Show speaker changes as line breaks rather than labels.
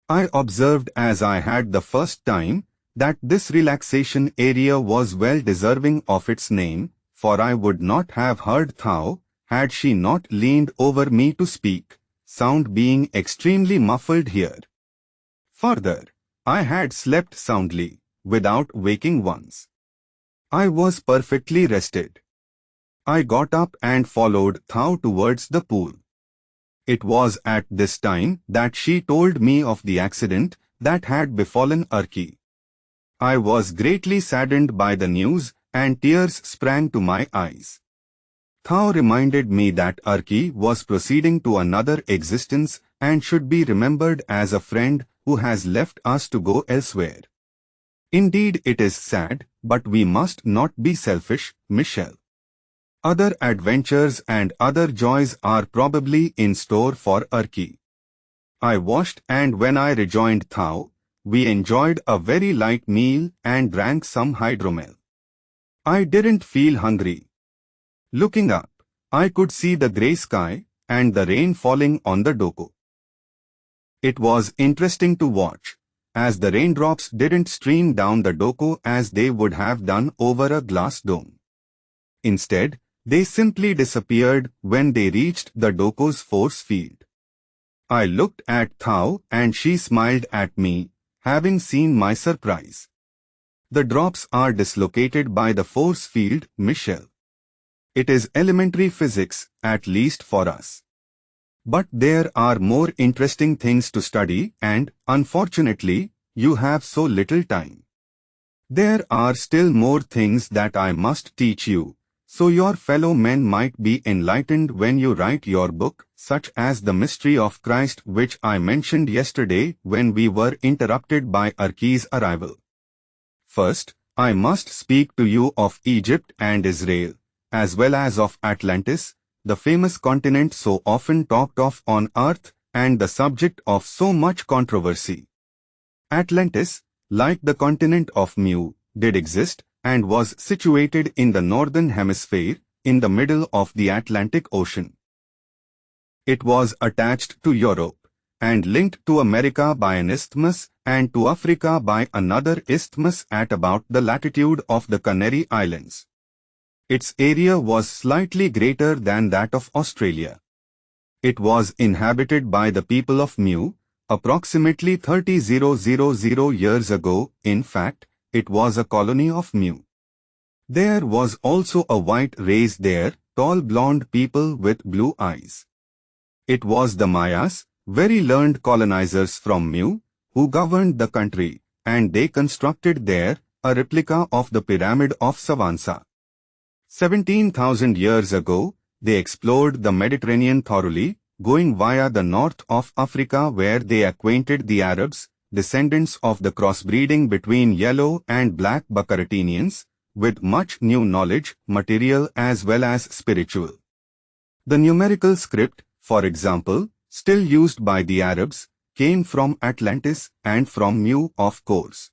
I observed as I had the first time that this relaxation area was well deserving of its name, for I would not have heard Thao had she not leaned over me to speak, sound being extremely muffled here. Further, I had slept soundly, without waking once. I was perfectly rested. I got up and followed Thao towards the pool. It was at this time that she told me of the accident that had befallen Urki. I was greatly saddened by the news and tears sprang to my eyes. Thao reminded me that Urki was proceeding to another existence and should be remembered as a friend who has left us to go elsewhere. Indeed, it is sad, but we must not be selfish, Michel. Other adventures and other joys are probably in store for Urki. I washed, and when I rejoined Thao, we enjoyed a very light meal and drank some hydromel. I didn't feel hungry. Looking up, I could see the grey sky and the rain falling on the doko. It was interesting to watch, as the raindrops didn't stream down the doko as they would have done over a glass dome. Instead, they simply disappeared when they reached the doko's force field. I looked at Thao and she smiled at me, having seen my surprise. The drops are dislocated by the force field, Michel. It is elementary physics, at least for us. But there are more interesting things to study and, unfortunately, you have so little time. There are still more things that I must teach you, so your fellow men might be enlightened when you write your book, such as the mystery of Christ which I mentioned yesterday when we were interrupted by Urki's arrival. First, I must speak to you of Egypt and Israel, as well as of Atlantis, the famous continent so often talked of on earth and the subject of so much controversy. Atlantis, like the continent of Mu, did exist and was situated in the northern hemisphere, in the middle of the Atlantic Ocean. It was attached to Europe, and linked to America by an isthmus and to Africa by another isthmus at about the latitude of the Canary Islands. Its area was slightly greater than that of Australia. It was inhabited by the people of Mu, approximately 30,000 years ago. In fact, it was a colony of Mu. There was also a white race there, tall blonde people with blue eyes. It was the Mayas, very learned colonizers from Mu, who governed the country, and they constructed there a replica of the Pyramid of Savansa. 17,000 years ago, they explored the Mediterranean thoroughly, going via the north of Africa where they acquainted the Arabs, descendants of the crossbreeding between yellow and black Baccaratinians, with much new knowledge, material as well as spiritual. The numerical script, for example, still used by the Arabs, came from Atlantis and from Mu, of course.